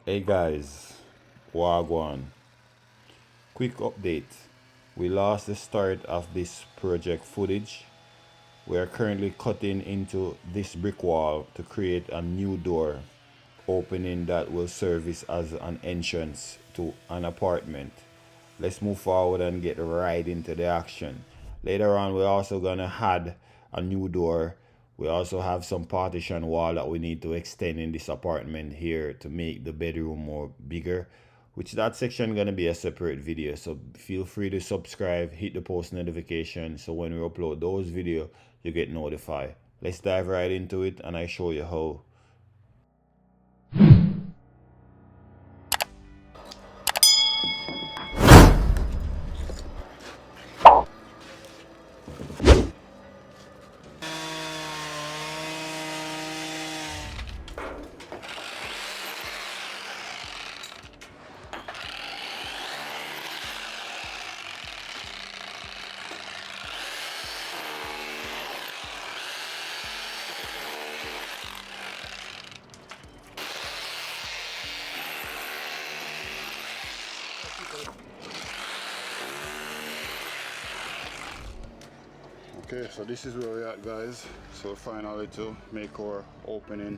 Hey guys, Wagwan. Quick update. We lost the start of this project footage. We are currently cutting into this brick wall to create a new door opening that will service as an entrance to an apartment. Let's move forward and get right into the action. Later on, we're also gonna add a new door. We also have some partition wall that we need to extend in this apartment here to make the bedroom more bigger, which that section gonna be a separate video. So feel free to subscribe, hit the post notification so when we upload those videos, you get notified. Let's dive right into it and I show you how. Okay, so this is where we're at, guys. So finally to make our opening.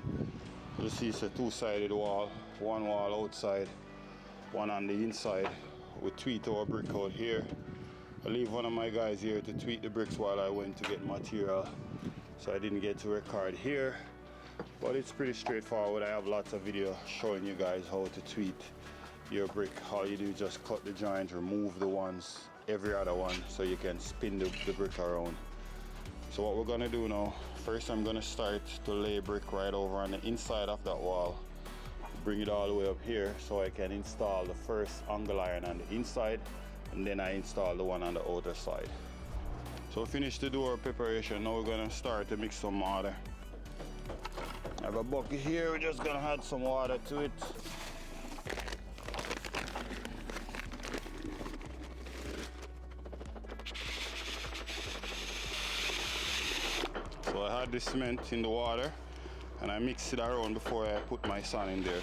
You see it's a two-sided wall, one wall outside, one on the inside. We tweet our brick out here. I leave one of my guys here to tweet the bricks while I went to get material, so I didn't get to record here, but it's pretty straightforward. I have lots of video showing you guys how to tweet your brick. All you do is just cut the joint, remove the ones, every other one, so you can spin the brick around. So what we're gonna do now, first I'm gonna start to lay brick right over on the inside of that wall, bring it all the way up here so I can install the first angle iron on the inside, and then I install the one on the outer side. So finish the door preparation. Now we're gonna start to mix some water. I have a bucket here, we're just gonna add some water to it. So I had the cement in the water and I mix it around before I put my sand in there.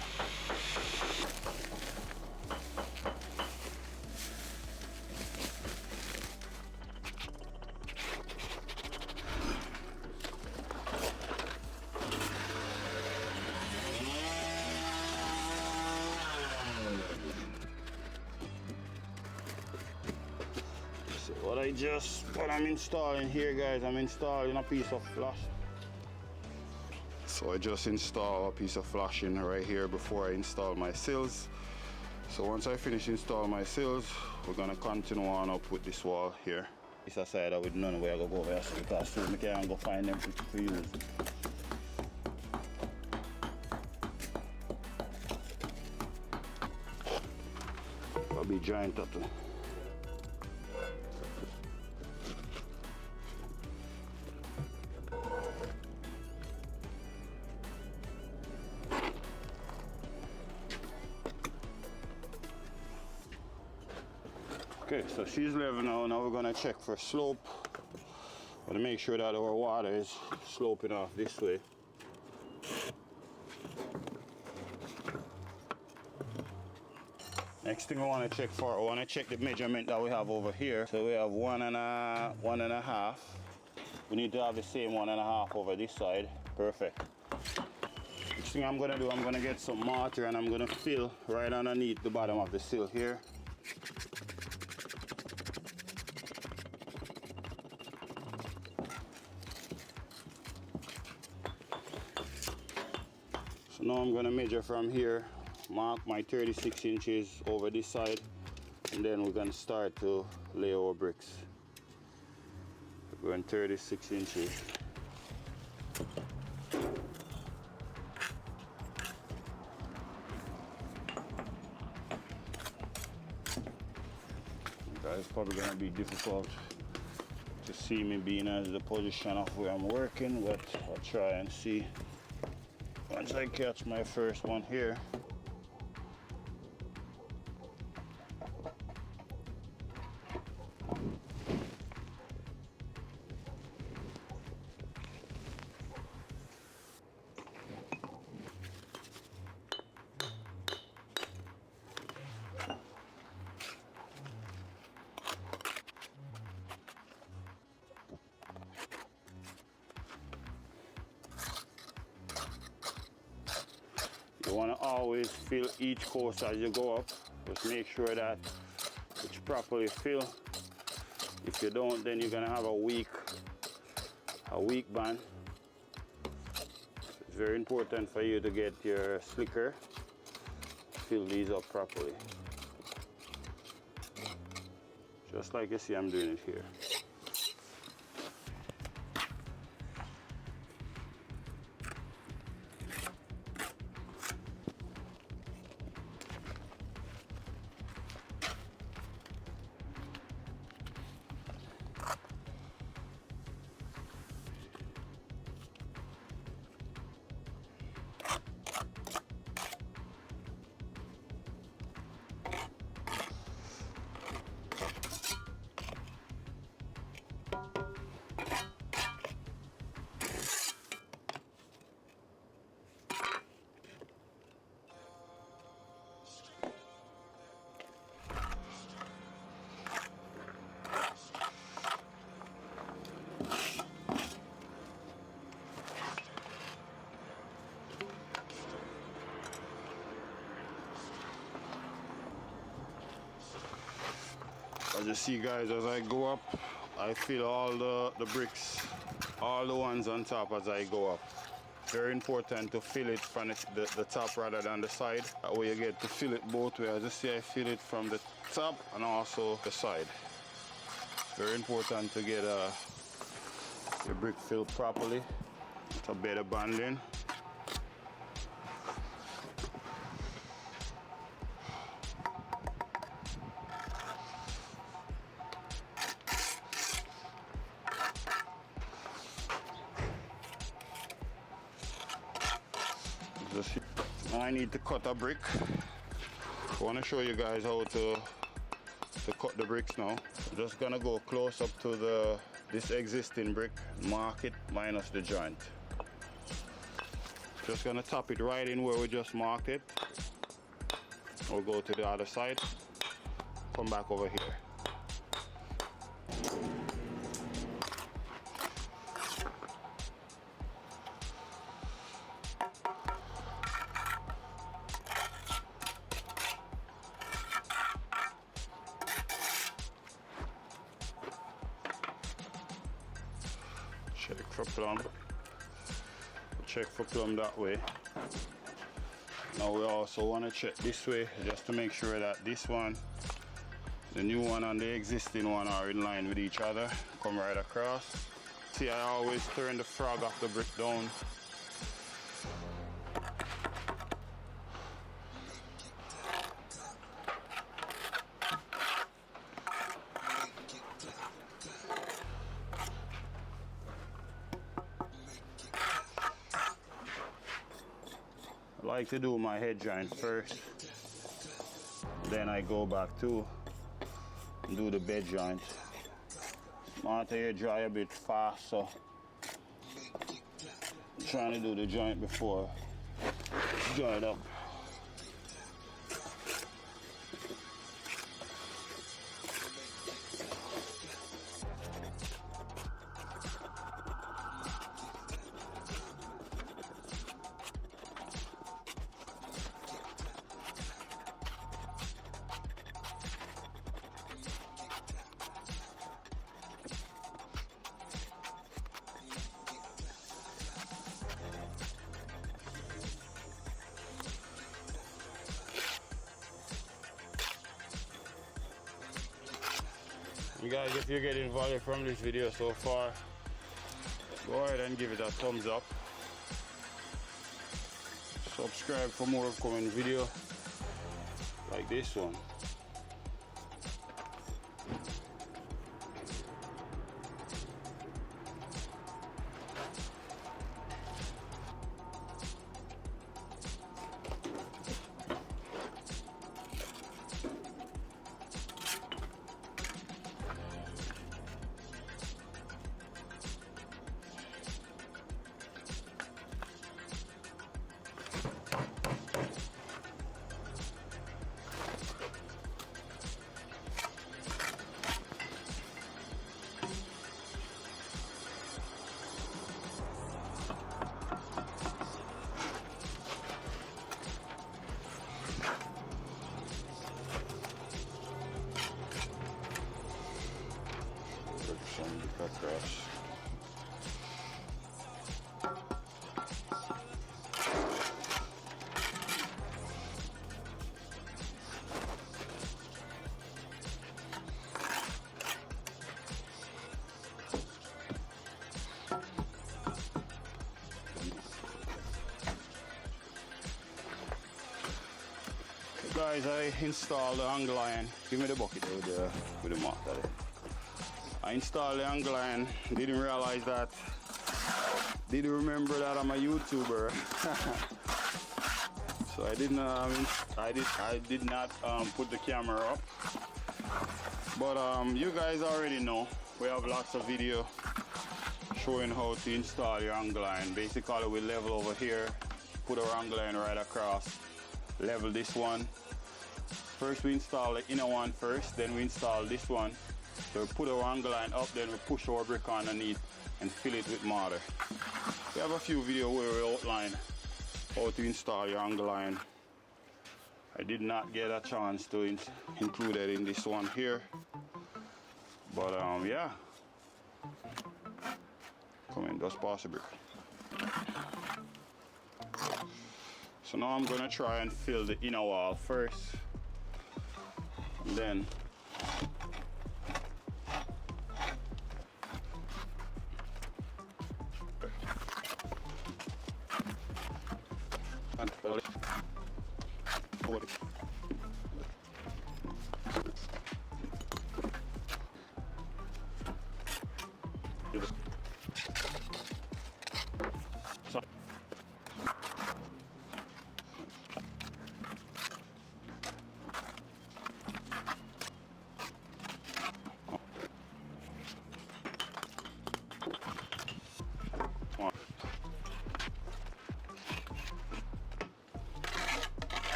So what I'm installing here, guys, I'm installing a piece of flash. So I just install a piece of flashing right here before I install my sills. So once I finish installing my sills, we're gonna continue on up with this wall here. It's a side with none where I go over here because soon I can go find them to use. I'll be giant tattoo. Okay, so she's level now. Now we're gonna check for slope. Want to make sure that our water is sloping off this way. Next thing I want to check for, I want to check the measurement that we have over here. So we have one and a half. We need to have the same 1.5 over this side. Perfect. Next thing I'm gonna do, I'm gonna get some mortar and I'm gonna fill right underneath the bottom of the sill here. So now I'm gonna measure from here, mark my 36 inches over this side, and then we're gonna start to lay our bricks. We're going 36 inches. It's probably gonna be difficult to see me being as the position of where I'm working, but I'll try and see. Once I catch my first one here, You want to always fill each course as you go up. Just make sure that it's properly filled. If you don't, then you're gonna have a weak band. It's very important for you to get your slicker, fill these up properly. Just like you see I'm doing it here. As you see, guys, as I go up, I fill all the bricks, all the ones on top as I go up. Very important to fill it from the top rather than the side. That way you get to fill it both ways. As you see, I fill it from the top and also the side. Very important to get your brick filled properly. It's a better bonding. Now I need to cut a brick. I want to show you guys how to cut the bricks now. I'm just gonna go close up to this existing brick, mark it minus the joint. Just gonna tap it right in where we just marked it. We'll go to the other side, come back over here. Check for plumb. Check for plumb that way. Now we also want to check this way just to make sure that this one, the new one and the existing one are in line with each other. Come right across. See, I always turn the frog off the brick down. I like to do my head joint first, then I go back to do the bed joint. Mortar here dry a bit fast, so I'm trying to do the joint before it's dried up. You guys, if you're getting value from this video so far, go ahead and give it a thumbs up. Subscribe for more upcoming videos like this one. guys, I installed the hang line. Give me the bucket with the mortar there. I installed the hang line. Didn't realize that. Didn't remember that I'm a YouTuber. So I did not put the camera up. But you guys already know. We have lots of video showing how to install your hang line. Basically, we level over here, put our hang line right across, level this one. First we install the inner one first, then we install this one. So we put our hang line up, then we push our brick underneath and fill it with mortar. We have a few videos where we outline how to install your hang line. I did not get a chance to include it in this one here. But yeah. Come in, just pass the brick. So now I'm gonna try and fill the inner wall first. And then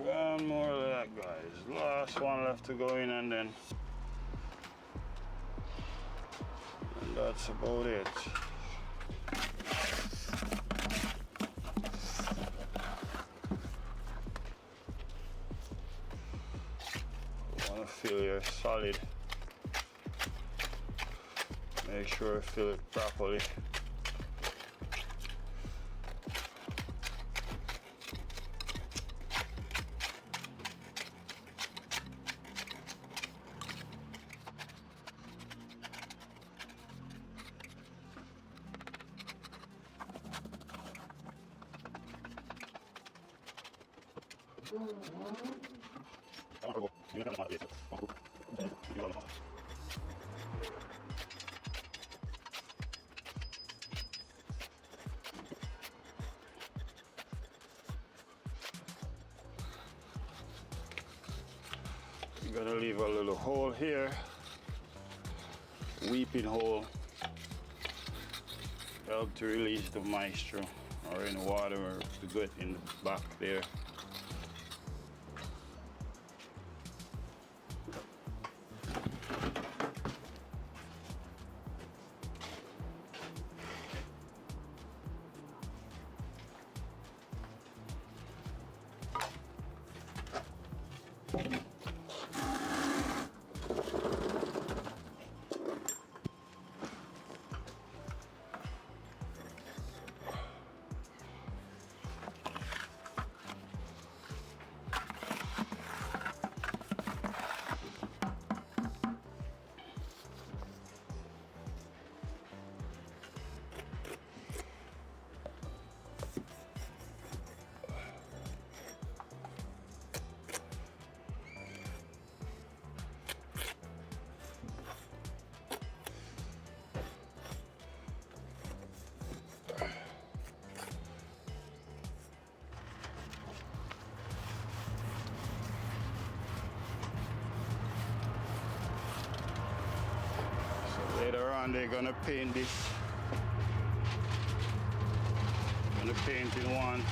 one more of that, guys. Last one left to go in, and that's about it. You want to fill your solid. Make sure you fill it properly. I'm gonna leave a little hole here, weeping hole, help to release the moisture or any water or the gut in the back there. Later on they're gonna paint this. Gonna paint in one.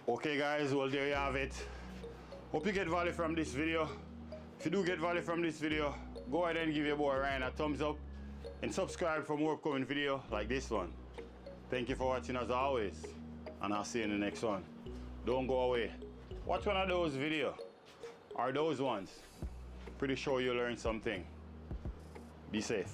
Okay guys, well there you have it. Hope you get value from this video. If you do get value from this video, go ahead and give your boy Ryan a thumbs up and subscribe for more upcoming video like this one. Thank you for watching as always, and I'll see you in the next one. Don't go away. Watch one of those videos, or those ones. Pretty sure you'll learn something. Be safe.